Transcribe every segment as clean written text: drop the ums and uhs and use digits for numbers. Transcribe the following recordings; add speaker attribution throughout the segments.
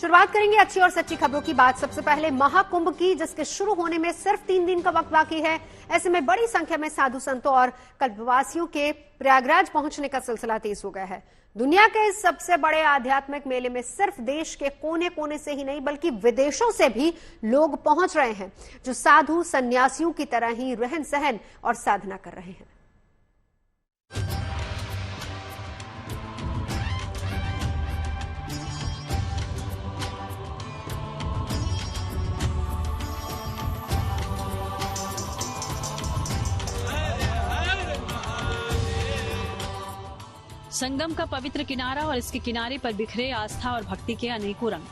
Speaker 1: शुरुआत करेंगे अच्छी और सच्ची खबरों की बात। सबसे पहले महाकुंभ की, जिसके शुरू होने में सिर्फ 3 दिन का वक्त बाकी है। ऐसे में बड़ी संख्या में साधु संतों और कल्पवासियों के प्रयागराज पहुंचने का सिलसिला तेज हो गया है। दुनिया के इस सबसे बड़े आध्यात्मिक मेले में सिर्फ देश के कोने कोने से ही नहीं बल्कि विदेशों से भी लोग पहुंच रहे हैं, जो साधु सन्यासियों की तरह ही रहन सहन और साधना कर रहे हैं।
Speaker 2: संगम का पवित्र किनारा और इसके किनारे पर बिखरे आस्था और भक्ति के अनेकों रंग।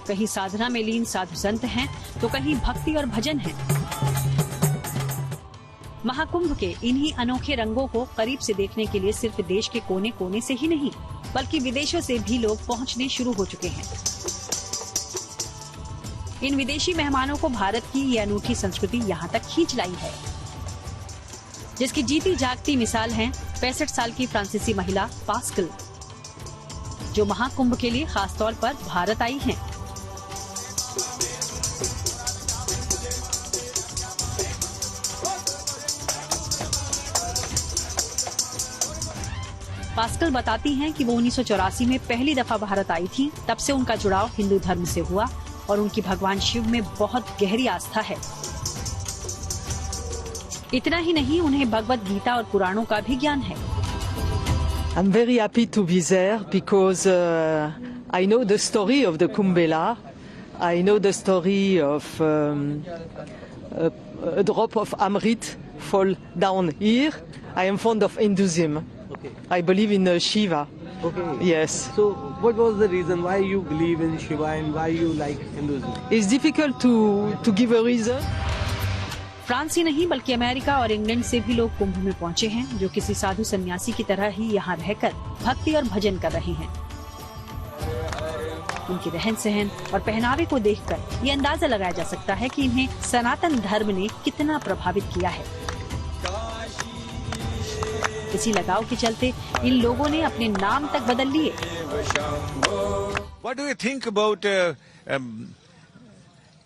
Speaker 2: कहीं साधना में लीन साधु संत हैं, तो कहीं भक्ति और भजन है। महाकुंभ के इन्हीं अनोखे रंगों को करीब से देखने के लिए सिर्फ देश के कोने कोने से ही नहीं बल्कि विदेशों से भी लोग पहुंचने शुरू हो चुके हैं। इन विदेशी मेहमानों को भारत की ये अनूठी संस्कृति यहाँ तक खींच लाई है, जिसकी जीती जागती मिसाल है 65 साल की फ्रांसीसी महिला पास्कल, जो महाकुंभ के लिए खास तौर पर भारत आई हैं। पास्कल बताती हैं कि वो 1984 में पहली दफा भारत आई थी। तब से उनका जुड़ाव हिंदू धर्म से हुआ और उनकी भगवान शिव में बहुत गहरी आस्था है। इतना ही नहीं, उन्हें भगवत गीता और पुराणों का भी ज्ञान है।
Speaker 3: I'm very happy to be there because I know the story of the Kumbh Mela. I know the story of a drop of Amrit fall down here. I am fond of Hinduism.
Speaker 4: Okay.
Speaker 3: I believe in Shiva.
Speaker 4: Okay.
Speaker 3: Yes.
Speaker 4: So, what was the reason why you believe in Shiva and why you like Hinduism?
Speaker 3: It's difficult to give a reason.
Speaker 2: France ही नहीं बल्कि America और England से भी लोग कुंभ में पहुंचे हैं, जो किसी साधु सन्यासी की तरह ही यहाँ रहकर भक्ति और भजन कर रहे हैं। उनके रहन सहन और पहनावे को देखकर ये अंदाजा लगाया जा सकता है कि इन्हें सनातन धर्म ने कितना प्रभावित किया है। इसी लगाव के चलते इन लोगों ने अपने नाम तक बदल लिए।
Speaker 5: What do you think about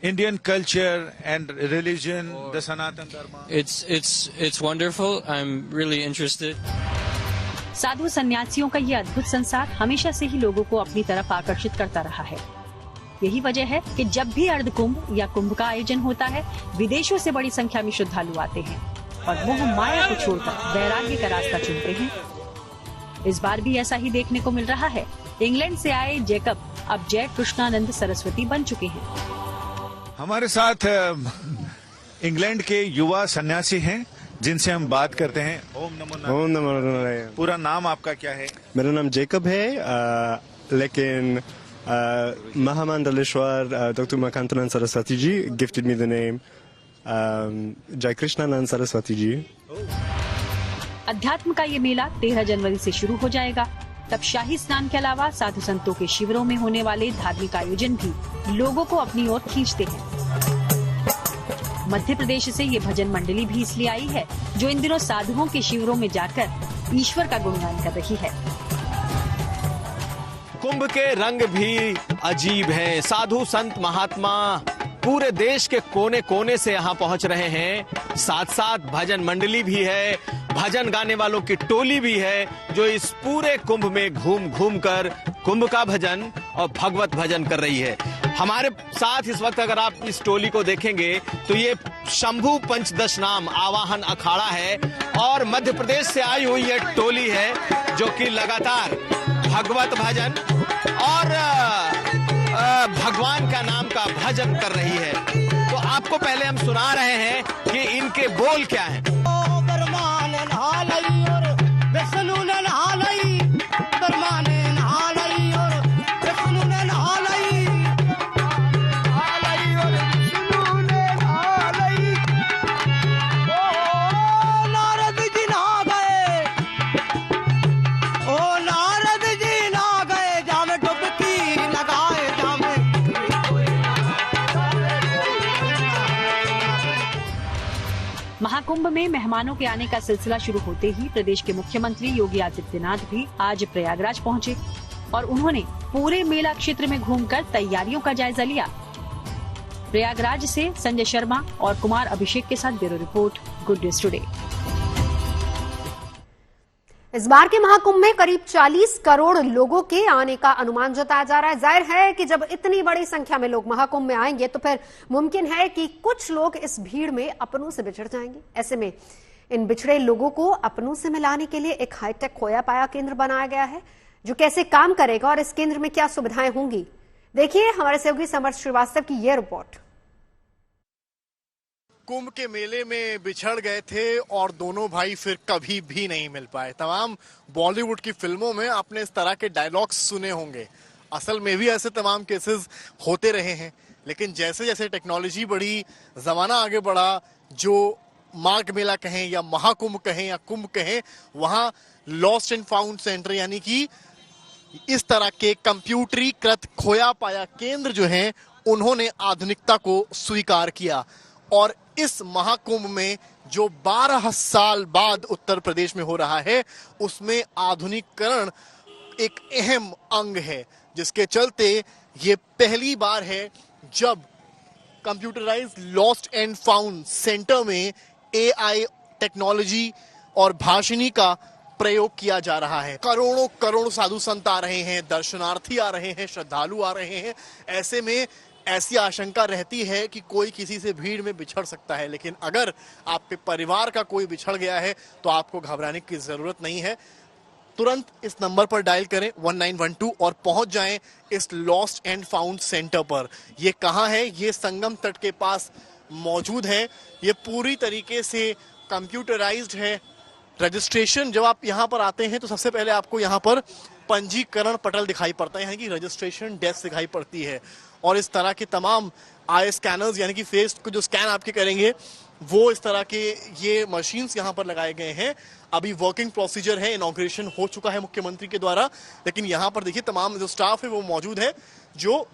Speaker 5: Indian culture and religion, the Sanatan Dharma?
Speaker 6: It's wonderful. I'm really interested.
Speaker 2: साधु सन्यासियों का ये अद्भुत संसार हमेशा से ही लोगों को अपनी तरफ आकर्षित करता रहा है। यही वजह है कि जब भी अर्ध कुंभ या कुंभ का आयोजन होता है, विदेशों से बड़ी संख्या में श्रद्धालु आते हैं और मोह माया को छोड़कर वैराग्य का रास्ता चुनते हैं। इस बार भी ऐसा ही देखने को मिल रहा है। इंग्लैंड से आए जैकब अब जय कृष्णानंद सरस्वती बन चुके हैं।
Speaker 5: हमारे साथ इंग्लैंड के युवा सन्यासी हैं, जिनसे हम बात करते हैं। ओम नमो नारायण। पूरा नाम आपका क्या है?
Speaker 7: मेरा नाम जैकब है, लेकिन Mahamandaleshwar doctor Umakantanand Saraswati ji gifted me the name Jai Krishnanand Saraswati ji.
Speaker 2: अध्यात्म का ये मेला 13 जनवरी से शुरू हो जाएगा। तब शाही स्नान के अलावा साधु संतों के शिविरों में होने वाले धार्मिक आयोजन भी लोगों को अपनी ओर खींचते हैं। मध्य प्रदेश से ये भजन मंडली भी इसलिए आई है, जो इन दिनों साधुओं के शिविरों में जाकर ईश्वर का गुणगान कर रही है।
Speaker 8: कुंभ के रंग भी अजीब हैं। साधु संत महात्मा पूरे देश के कोने कोने से यहाँ पहुँच रहे हैं। साथ साथ भजन मंडली भी है, भजन गाने वालों की टोली भी है, जो इस पूरे कुंभ में घूम घूम कर कुंभ का भजन और भगवत भजन कर रही है। हमारे साथ इस वक्त अगर आप इस टोली को देखेंगे तो ये शंभू पंचदश नाम आवाहन अखाड़ा है और मध्य प्रदेश से आई हुई ये टोली है, जो कि लगातार भगवत भजन और भगवान का नाम का भजन कर रही है। तो आपको पहले हम सुना रहे हैं कि इनके बोल क्या हैं।
Speaker 2: महाकुंभ में मेहमानों के आने का सिलसिला शुरू होते ही प्रदेश के मुख्यमंत्री योगी आदित्यनाथ भी आज प्रयागराज पहुंचे और उन्होंने पूरे मेला क्षेत्र में घूमकर तैयारियों का जायजा लिया। प्रयागराज से संजय शर्मा और कुमार अभिषेक के साथ bureau report, good news today.
Speaker 1: इस बार के महाकुंभ में करीब 40 करोड़ लोगों के आने का अनुमान जताया जा रहा है। जाहिर है कि जब इतनी बड़ी संख्या में लोग महाकुंभ में आएंगे तो फिर मुमकिन है कि कुछ लोग इस भीड़ में अपनों से बिछड़ जाएंगे। ऐसे में इन बिछड़े लोगों को अपनों से मिलाने के लिए एक हाईटेक खोया पाया केंद्र बनाया गया है, जो कैसे काम करेगा और इस केंद्र में क्या सुविधाएं होंगी, देखिए हमारे सहयोगी समर्थ श्रीवास्तव की यह रिपोर्ट।
Speaker 9: कुंभ के मेले में बिछड़ गए थे और दोनों भाई फिर कभी भी नहीं मिल पाए। तमाम बॉलीवुड की फिल्मों में आपने इस तरह के डायलॉग्स सुने होंगे। असल में भी ऐसे तमाम केसेस होते रहे हैं, लेकिन जैसे जैसे टेक्नोलॉजी बढ़ी, जमाना आगे बढ़ा, जो माघ मेला कहें या महाकुंभ कहें या कुंभ कहें, वहां लॉस्ट एंड फाउंड सेंटर यानी कि इस तरह के कंप्यूटरीकृत खोया पाया केंद्र जो हैं, उन्होंने आधुनिकता को स्वीकार किया। और इस महाकुंभ में जो 12 साल बाद उत्तर प्रदेश में हो रहा है, उसमें आधुनिकीकरण एक अहम अंग है, जिसके चलते ये पहली बार है जब computerised lost and found centre में AI टेक्नोलॉजी और भाषिणी का प्रयोग किया जा रहा है। करोड़ों करोड़ साधु संत आ रहे हैं, दर्शनार्थी आ रहे हैं, श्रद्धालु आ रहे हैं। ऐसे में ऐसी आशंका रहती है कि कोई किसी से भीड़ में बिछड़ सकता है, लेकिन अगर आपके परिवार का कोई बिछड़ गया है तो आपको घबराने की जरूरत नहीं है। तुरंत इस नंबर पर डायल करें 1912 और पहुंच जाएं इस लॉस्ट एंड फाउंड सेंटर पर। ये कहां है? ये संगम तट के पास मौजूद है। ये पूरी तरीके से कंप्यूटराइज्ड है। रजिस्ट्रेशन, जब आप यहाँ पर आते हैं तो सबसे पहले आपको यहाँ पर पंजीकरण पटल दिखाई पड़ता है, यानी कि रजिस्ट्रेशन डेस्क दिखाई पड़ती है। और इस तरह के तमाम आई स्कैनर्स, यानी कि फेस को जो स्कैन आपके करेंगे, वो इस तरह के ये मशीन्स यहाँ पर लगाए गए हैं। अभी वर्किंग प्रोसीजर है, इनॉग्रेशन हो चुका है मुख्यमंत्री के द्वारा, लेकिन यहाँ पर देखिए तमाम जो स्टाफ है वो मौजूद है, जो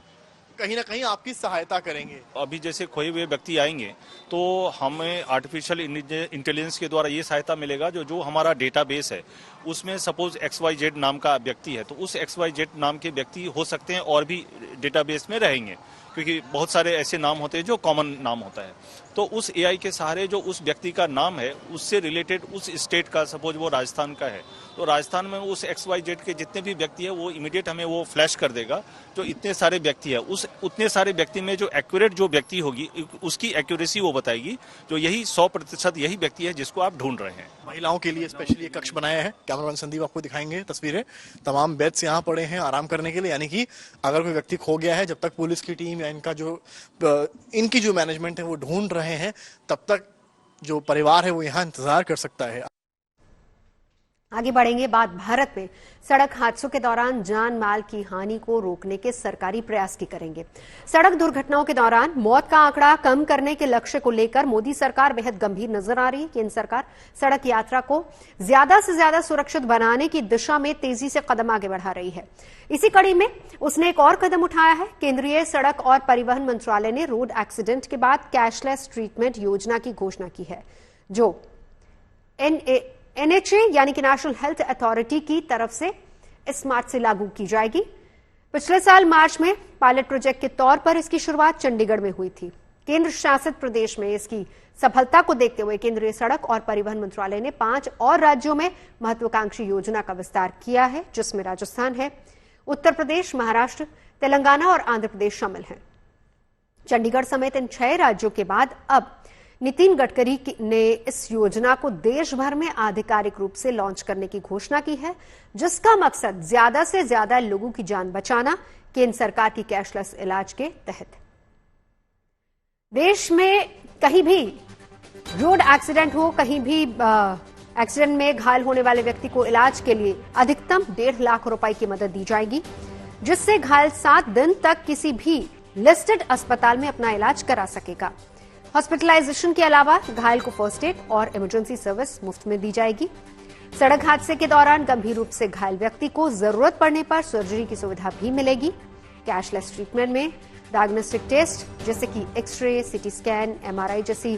Speaker 9: कहीं ना कहीं आपकी सहायता करेंगे।
Speaker 10: अभी जैसे खोए हुए व्यक्ति आएंगे तो हमें आर्टिफिशियल इंटेलिजेंस के द्वारा ये सहायता मिलेगा, जो हमारा डेटाबेस है उसमें सपोज XYZ नाम का व्यक्ति है तो उस XYZ नाम के व्यक्ति हो सकते हैं और भी डेटाबेस में रहेंगे, क्योंकि बहुत सारे ऐसे नाम होते हैं जो कॉमन नाम होता है। तो उस AI के सहारे जो उस व्यक्ति का नाम है उससे रिलेटेड उस स्टेट का, सपोज वो राजस्थान का है तो राजस्थान में उस XYZ के जितने भी व्यक्ति है वो इमीडिएट हमें वो फ्लैश कर देगा जो इतने सारे व्यक्ति है। उस उतने सारे व्यक्ति में जो एक्यूरेट जो व्यक्ति होगी उसकी एक्यूरेसी वो बताएगी, जो यही 100% यही व्यक्ति है जिसको आप ढूंढ रहे हैं।
Speaker 9: महिलाओं के लिए स्पेशली एक कक्ष बनाया है। कैमरामैन संदीप आपको दिखाएंगे तस्वीरें। तमाम बेड्स यहाँ पड़े हैं आराम करने के लिए, यानी कि अगर कोई व्यक्ति खो गया है, जब तक पुलिस की टीम या इनकी जो मैनेजमेंट है वो ढूंढ रहे हैं, तब तक जो परिवार है वो यहाँ इंतजार कर सकता है।
Speaker 1: आगे बढ़ेंगे। बात भारत में सड़क हादसों के दौरान जान माल की हानि को रोकने के सरकारी प्रयास की करेंगे। सड़क दुर्घटनाओं के दौरान मौत का आंकड़ा कम करने के लक्ष्य को लेकर मोदी सरकार बेहद गंभीर नजर आ रही है। केंद्र सरकार सड़क यात्रा को ज्यादा से ज्यादा सुरक्षित बनाने की दिशा में तेजी से कदम आगे बढ़ा रही है। इसी कड़ी में उसने एक और कदम उठाया है। केंद्रीय सड़क और परिवहन मंत्रालय ने रोड एक्सीडेंट के बाद कैशलेस ट्रीटमेंट योजना की घोषणा की है, जो NHA यानी कि नेशनल हेल्थ अथॉरिटी की तरफ से इस मार्च से लागू की जाएगी। पिछले साल मार्च में पायलट प्रोजेक्ट के तौर पर इसकी शुरुआत चंडीगढ़ में हुई थी। केंद्र शासित प्रदेश में इसकी सफलता को देखते हुए केंद्रीय सड़क और परिवहन मंत्रालय ने 5 और राज्यों में महत्वाकांक्षी योजना का विस्तार किया है, जिसमें राजस्थान है, उत्तर प्रदेश, महाराष्ट्र, तेलंगाना और आंध्र प्रदेश शामिल हैं। चंडीगढ़ समेत इन 6 राज्यों के बाद अब नितिन गडकरी ने इस योजना को देश भर में आधिकारिक रूप से लॉन्च करने की घोषणा की है, जिसका मकसद ज्यादा से ज्यादा लोगों की जान बचाना केंद्र सरकार की कैशलेस इलाज के तहत। देश में कहीं भी रोड एक्सीडेंट हो, कहीं भी एक्सीडेंट में घायल होने वाले व्यक्ति को इलाज के लिए अधिकतम 1.5 लाख रुपए की मदद दी जाएगी, जिससे घायल 7 दिन तक किसी भी लिस्टेड अस्पताल में अपना इलाज करा सकेगा। हॉस्पिटलाइजेशन के अलावा घायल को फर्स्ट एड और इमरजेंसी सर्विस मुफ्त में दी जाएगी। सड़क हादसे के दौरान गंभीर रूप से घायल व्यक्ति को जरूरत पड़ने पर सर्जरी की सुविधा भी मिलेगी। कैशलेस ट्रीटमेंट में डायग्नोस्टिक टेस्ट जैसे कि एक्सरे, सीटी स्कैन, MRI जैसी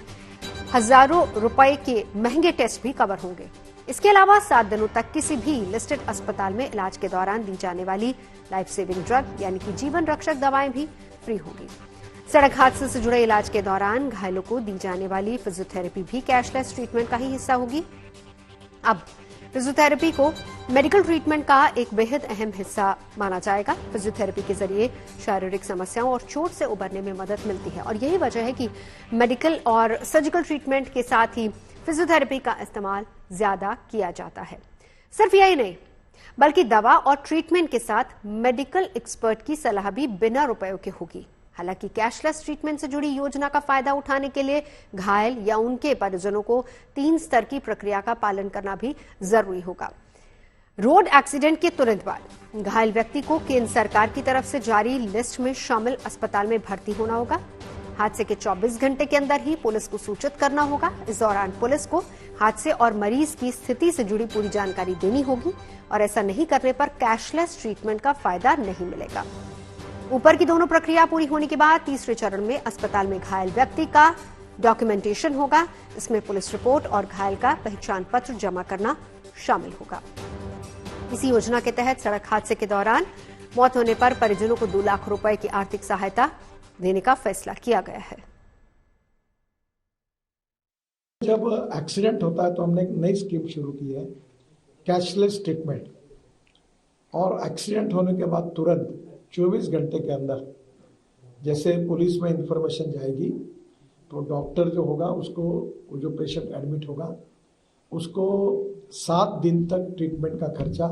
Speaker 1: हजारों रुपए के महंगे टेस्ट भी कवर होंगे। इसके अलावा 7 दिनों तक किसी भी लिस्टेड अस्पताल में इलाज के दौरान दी जाने वाली लाइफ सेविंग ड्रग यानी कि जीवन रक्षक दवाएं भी फ्री होंगी। सड़क हादसे से जुड़े इलाज के दौरान घायलों को दी जाने वाली फिजियोथेरेपी भी कैशलेस ट्रीटमेंट का ही हिस्सा होगी। अब फिजियोथेरेपी को मेडिकल ट्रीटमेंट का एक बेहद अहम हिस्सा माना जाएगा। फिजियोथेरेपी के जरिए शारीरिक समस्याओं और चोट से उबरने में मदद मिलती है और यही वजह है कि मेडिकल और सर्जिकल ट्रीटमेंट के साथ ही फिजियोथेरेपी का इस्तेमाल ज्यादा किया जाता है। सिर्फ यही नहीं बल्कि दवा और ट्रीटमेंट के साथ मेडिकल एक्सपर्ट की सलाह भी बिना रुपयों के होगी। हालांकि कैशलेस ट्रीटमेंट से जुड़ी योजना का फायदा उठाने के लिए घायल या उनके परिजनों को 3 स्तर की प्रक्रिया का पालन करना भी जरूरी होगा। रोड एक्सीडेंट के तुरंत बाद घायल व्यक्ति को केंद्र सरकार की तरफ से जारी लिस्ट में शामिल अस्पताल में भर्ती होना होगा। हादसे के 24 घंटे के अंदर ही पुलिस को सूचित करना होगा। इस दौरान पुलिस को हादसे और मरीज की स्थिति से जुड़ी पूरी जानकारी देनी होगी और ऐसा नहीं करने पर कैशलेस ट्रीटमेंट का फायदा नहीं मिलेगा। ऊपर की दोनों प्रक्रिया पूरी होने के बाद तीसरे चरण में अस्पताल में घायल व्यक्ति का डॉक्यूमेंटेशन होगा। इसमें पुलिस रिपोर्ट और घायल का पहचान पत्र जमा करना शामिल होगा। इसी योजना के तहत सड़क हादसे के दौरान मौत होने पर परिजनों को 2 लाख रुपए की आर्थिक सहायता देने का फैसला किया गया है।
Speaker 11: जब एक्सीडेंट होता है तो हमने एक नई स्कीम शुरू की है, कैशलेस ट्रीटमेंट। और एक्सीडेंट होने के बाद तुरंत 24 घंटे के अंदर जैसे पुलिस में इंफॉर्मेशन जाएगी तो डॉक्टर जो होगा उसको, जो पेशेंट एडमिट होगा उसको 7 दिन तक ट्रीटमेंट का खर्चा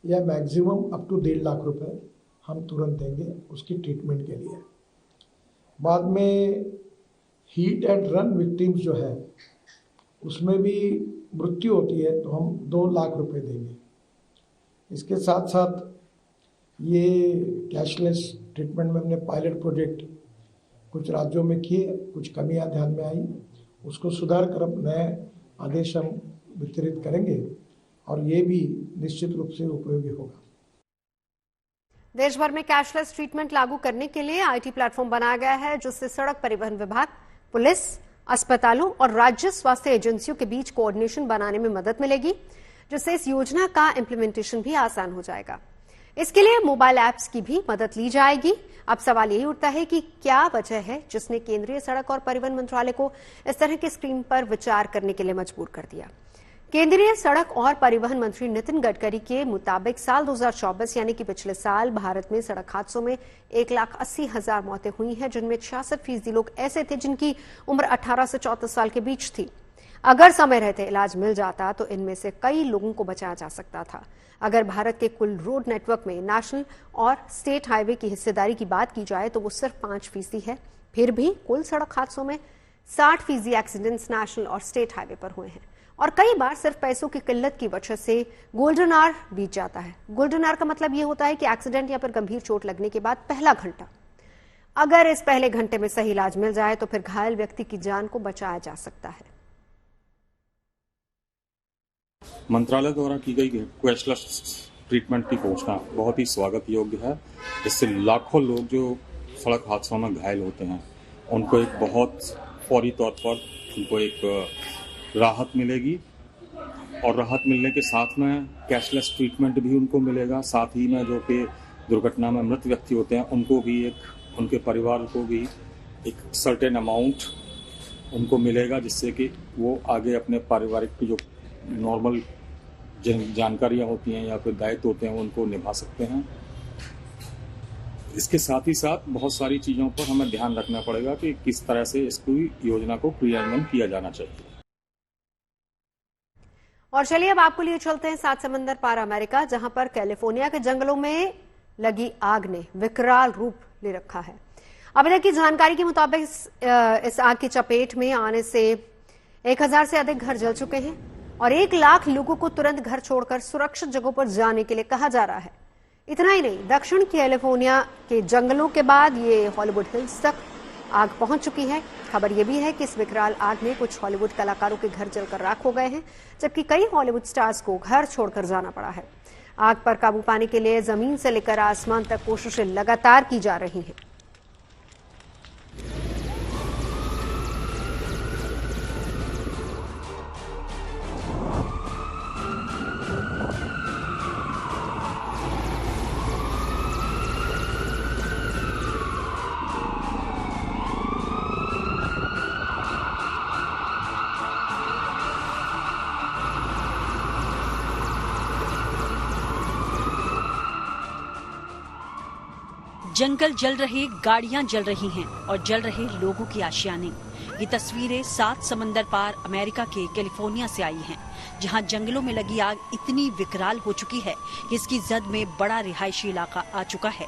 Speaker 11: या मैक्सिमम अप टू 1.5 लाख रुपए हम तुरंत देंगे उसकी ट्रीटमेंट के लिए। बाद में हीट एंड रन विक्टिम्स जो है उसमें भी मृत्यु होती है तो हम 2 लाख रुपए देंगे। इसके साथ साथ ये कैशलेस ट्रीटमेंट में हमने पायलट प्रोजेक्ट कुछ राज्यों में किए, कुछ कमियां ध्यान में आई, उसको सुधार कर अब नए आदेश हम वितरित करेंगे और ये भी निश्चित रूप से उपयोगी होगा।
Speaker 1: देश भर में कैशलेस ट्रीटमेंट लागू करने के लिए आईटी प्लेटफॉर्म बनाया गया है, जिससे सड़क परिवहन विभाग, पुलिस, अस्पतालों और राज्य स्वास्थ्य एजेंसियों के बीच कोऑर्डिनेशन बनाने में मदद मिलेगी, जिससे इस योजना का इंप्लीमेंटेशन भी आसान हो जाएगा। इसके लिए मोबाइल ऐप्स की भी मदद ली जाएगी। अब सवाल यही उठता है कि क्या वजह है जिसने केंद्रीय सड़क और परिवहन मंत्रालय को इस तरह की स्कीम पर विचार करने के लिए मजबूर कर दिया। केंद्रीय सड़क और परिवहन मंत्री नितिन गडकरी के मुताबिक साल 2024 यानी कि पिछले साल भारत में सड़क हादसों में 1,80,000 मौतें हुई हैं, जिनमें 66% लोग ऐसे थे जिनकी उम्र 18 से 34 साल के बीच थी। अगर समय रहते इलाज मिल जाता तो इनमें से कई लोगों को बचाया जा सकता था। अगर भारत के कुल रोड नेटवर्क में नेशनल और स्टेट हाईवे की हिस्सेदारी की बात की जाए तो वो सिर्फ 5% है। फिर भी कुल सड़क हादसों में 60% एक्सीडेंट्स नेशनल और स्टेट हाईवे पर हुए हैं और कई बार सिर्फ पैसों की किल्लत की वजह से गोल्डन आवर बीत जाता है। गोल्डन आवर का मतलब ये होता है कि एक्सीडेंट या फिर गंभीर चोट लगने के बाद पहला घंटा। अगर इस पहले घंटे में सही इलाज मिल जाए तो फिर घायल व्यक्ति की जान को बचाया जा सकता है।
Speaker 12: मंत्रालय द्वारा की गई कैशलेस ट्रीटमेंट की घोषणा बहुत ही स्वागत योग्य है। इससे लाखों लोग जो सड़क हादसों में घायल होते हैं उनको एक बहुत फौरी तौर पर उनको एक राहत मिलेगी और राहत मिलने के साथ में कैशलेस ट्रीटमेंट भी उनको मिलेगा। साथ ही में जो कि दुर्घटना में मृत व्यक्ति होते हैं उनको भी उनके परिवार को भी एक सर्टेन अमाउंट उनको मिलेगा, जिससे कि वो आगे अपने पारिवारिक जो नॉर्मल जानकारियां होती हैं या फिर दायित्व होते हैं उनको निभा सकते हैं। इसके साथ ही साथ बहुत सारी चीजों पर हमें ध्यान रखना पड़ेगा कि किस तरह से इसकी योजना को क्रियान्वयन किया जाना चाहिए।
Speaker 1: और चलिए अब आपको लिए चलते हैं 7 समंदर पार अमेरिका, जहां पर कैलिफोर्निया के जंगलों में लगी आग ने विकराल रूप ले रखा है। अभी तक की जानकारी के मुताबिक इस आग की चपेट में आने से 1000 से अधिक घर जल चुके हैं और 1 लाख लोगों को तुरंत घर छोड़कर सुरक्षित जगहों पर जाने के लिए कहा जा रहा है। इतना ही नहीं, दक्षिण कैलिफोर्निया के जंगलों के बाद ये हॉलीवुड हिल्स तक आग पहुंच चुकी है। खबर यह भी है कि इस विकराल आग में कुछ हॉलीवुड कलाकारों के घर जलकर राख हो गए हैं, जबकि कई हॉलीवुड स्टार्स को घर छोड़कर जाना पड़ा है। आग पर काबू पाने के लिए जमीन से लेकर आसमान तक कोशिशें लगातार की जा रही हैं।
Speaker 2: जंगल जल रहे, गाड़ियां जल रही हैं और जल रहे लोगों की आशियाने। ये तस्वीरें 7 समंदर पार अमेरिका के कैलिफोर्निया से आई हैं, जहां जंगलों में लगी आग इतनी विकराल हो चुकी है कि इसकी जद में बड़ा रिहायशी इलाका आ चुका है।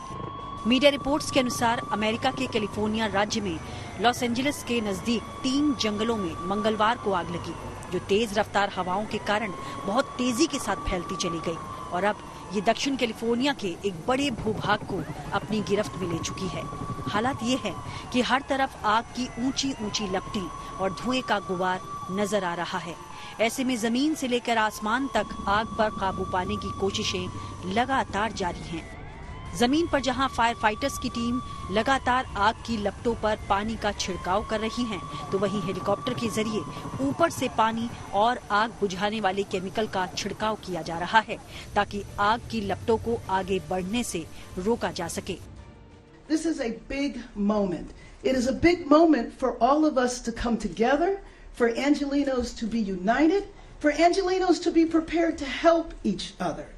Speaker 2: मीडिया रिपोर्ट्स के अनुसार अमेरिका के कैलिफोर्निया राज्य में लॉस एंजलिस के नजदीक 3 जंगलों में मंगलवार को आग लगी, जो तेज रफ्तार हवाओं के कारण बहुत तेजी के साथ फैलती चली गई और अब ये दक्षिण कैलिफोर्निया के एक बड़े भूभाग को अपनी गिरफ्त में ले चुकी है। हालात ये है कि हर तरफ आग की ऊंची ऊंची लपटें और धुएं का गुबार नजर आ रहा है। ऐसे में जमीन से लेकर आसमान तक आग पर काबू पाने की कोशिशें लगातार जारी हैं। जमीन पर जहां फायर फाइटर्स की टीम लगातार आग की लपटों पर पानी का छिड़काव कर रही हैं, तो वहीं हेलीकॉप्टर के जरिए ऊपर से पानी और आग बुझाने वाले केमिकल का छिड़काव किया जा रहा है, ताकि आग की लपटों को आगे बढ़ने से रोका जा सके।
Speaker 13: This is a big moment. It is a big moment for all of us to come together, for Angelenos to be united, for Angelenos to be prepared to help each other.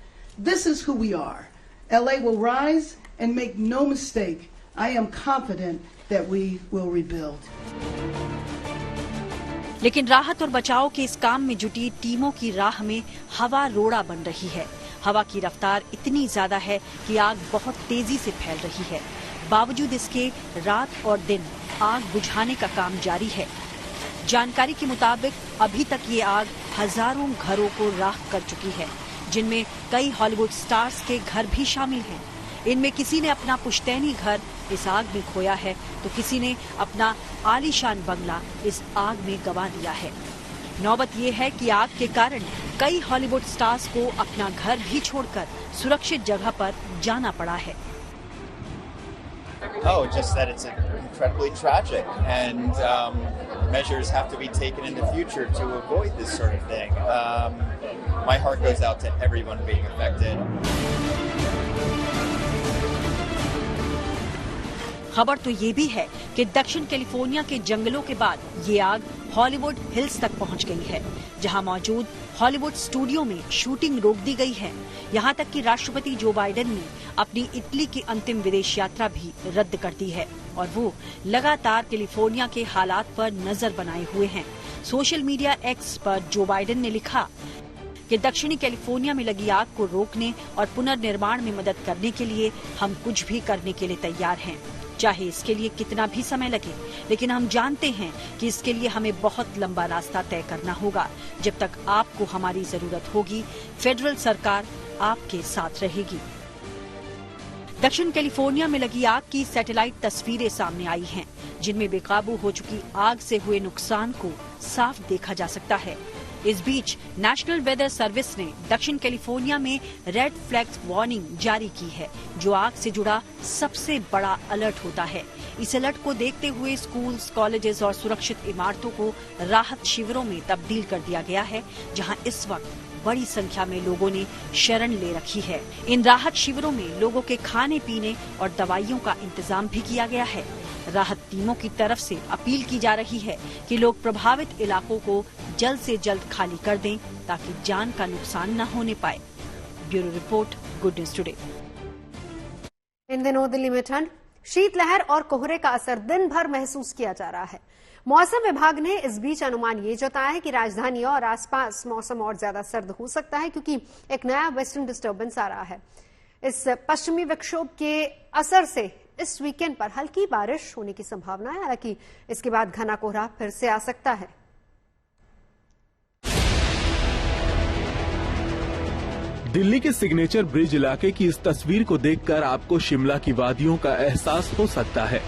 Speaker 13: This is who we are. LA will rise, and make no mistake, I am confident that we will rebuild.
Speaker 2: लेकिन राहत और बचाव के इस काम में जुटी टीमों की राह में हवा रोड़ा बन रही है। हवा की रफ्तार इतनी ज्यादा है कि आग बहुत तेजी से फैल रही है। बावजूद इसके रात और दिन आग बुझाने का काम जारी है। जानकारी के मुताबिक अभी तक ये आग हजारों घरों को राख कर चुकी है, जिनमें कई हॉलीवुड स्टार्स के घर भी शामिल हैं। इनमें किसी ने अपना पुश्तैनी घर इस आग में खोया है, तो किसी ने अपना आलीशान बंगला इस आग में गंवा दिया है। नौबत ये है कि आग के कारण कई हॉलीवुड स्टार्स को अपना घर भी छोड़कर सुरक्षित जगह पर जाना पड़ा है।
Speaker 14: Oh, just that it's incredibly tragic, and measures have to be taken in the future to avoid this sort of thing. My heart goes out to everyone being affected.
Speaker 2: खबर तो ये भी है कि दक्षिण कैलिफोर्निया के जंगलों के बाद ये आग हॉलीवुड हिल्स तक पहुंच गई है, जहां मौजूद हॉलीवुड स्टूडियो में शूटिंग रोक दी गई है। यहां तक कि राष्ट्रपति जो बाइडेन ने अपनी इटली की अंतिम विदेश यात्रा भी रद्द कर दी है और वो लगातार कैलिफोर्निया के हालात पर नजर बनाए हुए हैं। सोशल मीडिया एक्स पर जो बाइडेन ने लिखा कि दक्षिणी कैलिफोर्निया में लगी आग को रोकने और पुनर्निर्माण में मदद करने के लिए हम कुछ भी करने के लिए तैयार हैं, चाहे इसके लिए कितना भी समय लगे। लेकिन हम जानते हैं कि इसके लिए हमें बहुत लंबा रास्ता तय करना होगा। जब तक आपको हमारी जरूरत होगी, फेडरल सरकार आपके साथ रहेगी। दक्षिण कैलिफोर्निया में लगी आग की सैटेलाइट तस्वीरें सामने आई हैं, जिनमें बेकाबू हो चुकी आग से हुए नुकसान को साफ देखा जा सकता है। इस बीच नेशनल वेदर सर्विस ने दक्षिण कैलिफोर्निया में रेड फ्लैग वार्निंग जारी की है, जो आग से जुड़ा सबसे बड़ा अलर्ट होता है। इस अलर्ट को देखते हुए स्कूल्स, कॉलेजेस और सुरक्षित इमारतों को राहत शिविरों में तब्दील कर दिया गया है, जहां इस वक्त बड़ी संख्या में लोगों ने शरण ले रखी है। इन राहत शिविरों में लोगों के खाने पीने और दवाइयों का इंतजाम भी किया गया है। राहत टीमों की तरफ से अपील की जा रही है कि लोग प्रभावित इलाकों को जल्द से जल्द खाली कर दें, ताकि जान का नुकसान न होने पाए। Bureau report, good news today.
Speaker 1: इन दिनों दिल्ली में ठंड, शीतलहर और कोहरे का असर दिन भर महसूस किया जा रहा है। मौसम विभाग ने इस बीच अनुमान ये जताया है कि राजधानी और आसपास मौसम और ज्यादा सर्द हो सकता है, क्योंकि एक नया वेस्टर्न डिस्टर्बेंस आ रहा है। इस पश्चिमी विक्षोभ के असर से इस वीकेंड पर हल्की बारिश होने की संभावना है, हालांकि इसके बाद घना कोहरा फिर से आ सकता है।
Speaker 15: दिल्ली के सिग्नेचर ब्रिज इलाके की इस तस्वीर को देखकर आपको शिमला की वादियों का एहसास हो सकता है।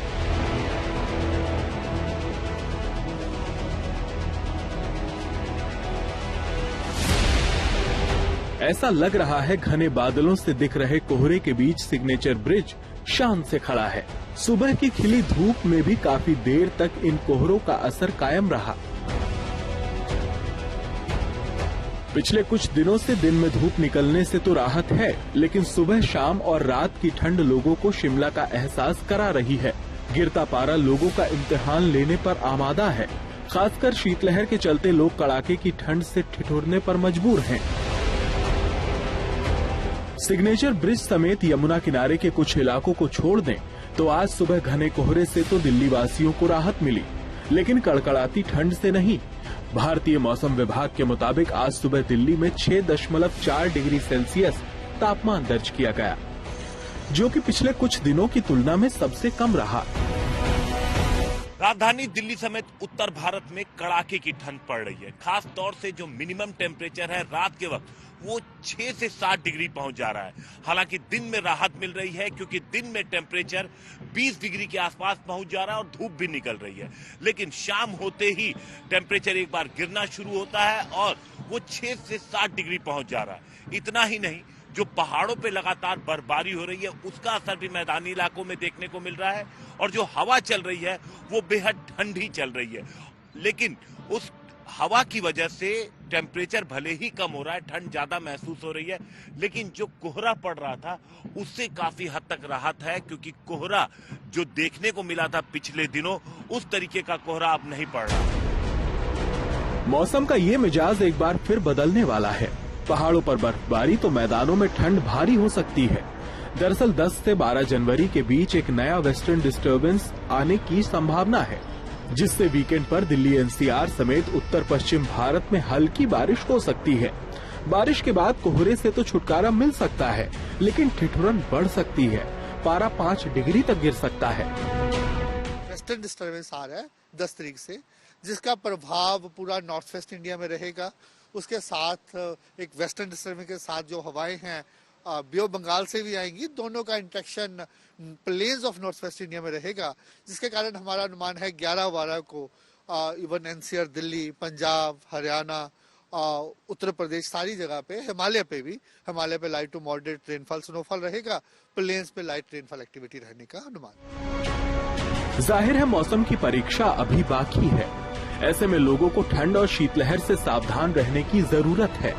Speaker 15: ऐसा लग रहा है घने बादलों से दिख रहे कोहरे के बीच सिग्नेचर ब्रिज शान से खड़ा है। सुबह की खिली धूप में भी काफी देर तक इन कोहरों का असर कायम रहा। पिछले कुछ दिनों से दिन में धूप निकलने से तो राहत है, लेकिन सुबह, शाम और रात की ठंड लोगों को शिमला का एहसास करा रही है। गिरता पारा लोगों का इम्तिहान लेने पर आमादा है। खासकर शीतलहर के चलते लोग कड़ाके की ठंड से ठिठुरने पर मजबूर हैं। सिग्नेचर ब्रिज समेत यमुना किनारे के कुछ इलाकों को छोड़ दें तो आज सुबह घने कोहरे से तो दिल्ली वासियों को राहत मिली, लेकिन कड़कड़ाती ठंड से नहीं। भारतीय मौसम विभाग के मुताबिक आज सुबह दिल्ली में 6.4 डिग्री सेल्सियस तापमान दर्ज किया गया, जो कि पिछले कुछ दिनों की तुलना में सबसे कम रहा।
Speaker 16: राजधानी दिल्ली समेत उत्तर भारत में कड़ाके की ठंड पड़ रही है। खास तौर से जो मिनिमम टेम्परेचर है रात के वक्त वो 6 से 7 डिग्री पहुंच जा रहा है। हालांकि दिन में राहत मिल रही है क्योंकि दिन में टेम्परेचर 20 डिग्री के आसपास पहुंच जा रहा है और धूप भी निकल रही है। लेकिन शाम होते ही टेम्परेचर एक बार गिरना शुरू होता है और वो 6 से 7 डिग्री पहुंच जा रहा है। इतना ही नहीं, जो पहाड़ों पे लगातार बर्फबारी हो रही है उसका असर भी मैदानी इलाकों में देखने को मिल रहा है और जो हवा चल रही है वो बेहद ठंडी चल रही है। लेकिन उस हवा की वजह से टेम्परेचर भले ही कम हो रहा है, ठंड ज्यादा महसूस हो रही है, लेकिन जो कोहरा पड़ रहा था उससे काफी हद तक राहत है क्योंकि कोहरा जो देखने को मिला था पिछले दिनों उस तरीके का कोहरा अब नहीं पड़ रहा।
Speaker 15: मौसम का ये मिजाज एक बार फिर बदलने वाला है। पहाड़ों पर बर्फबारी तो मैदानों में ठंड भारी हो सकती है। दरअसल 10 से 12 जनवरी के बीच एक नया वेस्टर्न डिस्टर्बेंस आने की संभावना है, जिससे वीकेंड पर दिल्ली एनसीआर समेत उत्तर पश्चिम भारत में हल्की बारिश हो सकती है। बारिश के बाद कोहरे से तो छुटकारा मिल सकता है, लेकिन ठिठुरन बढ़ सकती है। पारा 5 डिग्री तक गिर सकता है।
Speaker 17: वेस्टर्न डिस्टर्बेंस आ रहा है 10 तारीख से, जिसका प्रभाव पूरा नॉर्थ वेस्ट इंडिया में रहेगा। उसके साथ एक वेस्टर्न डिस्टर्बेंस के साथ जो हवाएं हैं बे ऑफ बंगाल से भी आएंगी। दोनों का interaction plains of north west India में रहेगा, जिसके कारण हमारा अनुमान है 11-12 को इवन एनसीआर, दिल्ली, पंजाब, हरियाणा, उत्तर प्रदेश, सारी जगह पे, हिमालय पे light to moderate rainfall, snowfall रहेगा। प्लेन्स पे लाइट रेनफॉल एक्टिविटी रहने का अनुमान।
Speaker 15: जाहिर है मौसम की परीक्षा अभी बाकी है। ऐसे में लोगों को ठंड और शीतलहर से सावधान रहने की जरूरत है।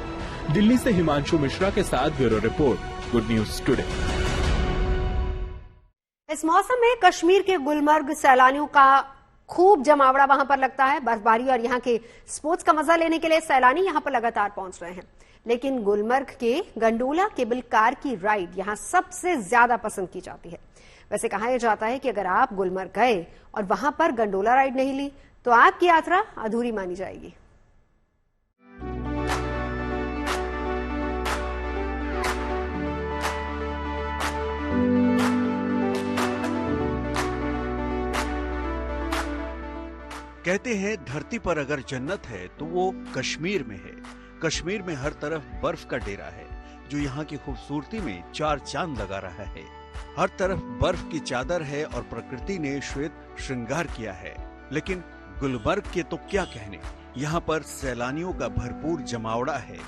Speaker 15: दिल्ली से हिमांशु मिश्रा के साथ bureau report, good news today.
Speaker 1: इस मौसम में कश्मीर के गुलमर्ग सैलानियों का खूब जमावड़ा वहां पर लगता है। बर्फबारी और यहाँ के स्पोर्ट्स का मजा लेने के लिए सैलानी यहाँ पर लगातार पहुंच रहे हैं। लेकिन गुलमर्ग के गंडोला केबल कार की राइड यहाँ सबसे ज्यादा पसंद की जाती है। वैसे कहा यह जाता है कि अगर आप गुलमर्ग गए और वहां पर गंडोला राइड नहीं ली तो आपकी यात्रा अधूरी मानी जाएगी।
Speaker 18: कहते हैं धरती पर अगर जन्नत है तो वो कश्मीर में है। कश्मीर में हर तरफ बर्फ का डेरा है जो यहाँ की खूबसूरती में 4 चांद लगा रहा है। हर तरफ बर्फ की चादर है और प्रकृति ने श्वेत श्रृंगार किया है। लेकिन गुलमर्ग के तो क्या कहने, यहाँ पर सैलानियों का भरपूर जमावड़ा है।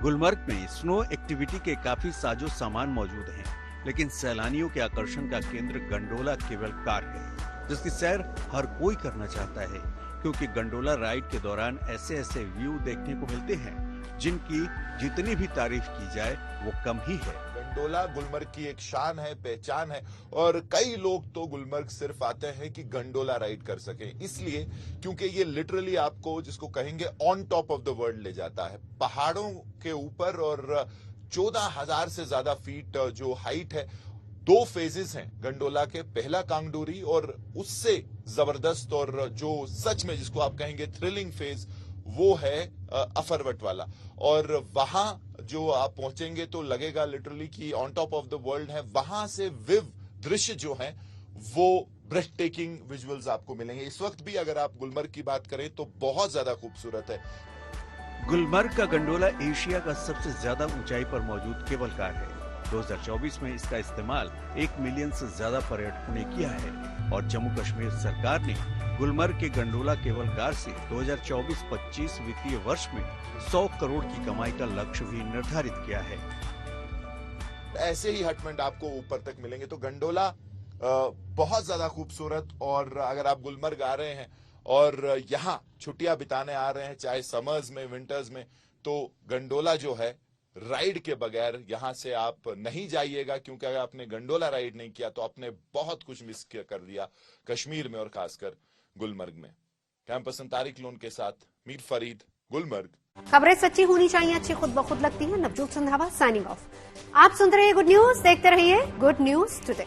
Speaker 18: गुलमर्ग में स्नो एक्टिविटी के काफी साजो सामान मौजूद हैं, लेकिन सैलानियों के आकर्षण का केंद्र गंडोला केबल कार है, जिसकी सैर हर कोई करना चाहता है क्योंकि गंडोला राइड के दौरान ऐसे व्यू देखने को मिलते हैं जिनकी जितनी भी तारीफ की जाए वो कम ही है।
Speaker 19: गंडोला गुलमर्ग की एक शान है, पहचान है और कई लोग तो गुलमर्ग सिर्फ आते हैं कि गंडोला राइड कर सके, इसलिए क्योंकि ये लिटरली आपको जिसको कहेंगे on top of the world ले जाता है, पहाड़ों के ऊपर। और 14,000 से ज्यादा फीट जो हाइट है। 2 फेजेस हैं गंडोला के, पहला कांगडोरी और उससे जबरदस्त और जो सच में जिसको आप कहेंगे थ्रिलिंग फेज वो है अफरवट वाला। और वहां जो आप पहुंचेंगे तो लगेगा लिटरली कि on top of the world है। वहां से विव दृश्य जो है वो ब्रेथ टेकिंग विजुअल्स आपको मिलेंगे। इस वक्त भी अगर आप गुलमर्ग की बात करें तो बहुत ज्यादा खूबसूरत है।
Speaker 18: गुलमर्ग का गंडोला एशिया का सबसे ज्यादा ऊंचाई पर मौजूद केबल कार है। 2024 में इसका इस्तेमाल 1 मिलियन से ज्यादा पर्यटकों ने किया है और जम्मू कश्मीर सरकार ने गुलमर्ग के गंडोला केबल कार से 2024-25 वित्तीय वर्ष में 100 करोड़ की कमाई का लक्ष्य भी निर्धारित किया है।
Speaker 19: ऐसे ही हटमेंट आपको ऊपर तक मिलेंगे। तो गंडोला बहुत ज्यादा खूबसूरत। और अगर आप गुलमर्ग आ रहे हैं और यहाँ छुट्टियां बिताने आ रहे हैं, चाहे समर्स में, विंटर्स में, तो गंडोला जो है राइड के बगैर यहाँ से आप नहीं जाइएगा, क्योंकि अगर आपने गंडोला राइड नहीं किया तो आपने बहुत कुछ मिस कर दिया कश्मीर में और खासकर गुलमर्ग में। कैंपस तारिक लोन के साथ मीर फरीद, गुलमर्ग।
Speaker 1: खबरें सच्ची होनी चाहिए, अच्छी खुद ब खुद लगती है। Navjot Sandhawa signing off. आप सुन रहे हैं गुड न्यूज, देखते रहिए गुड न्यूज टुडे।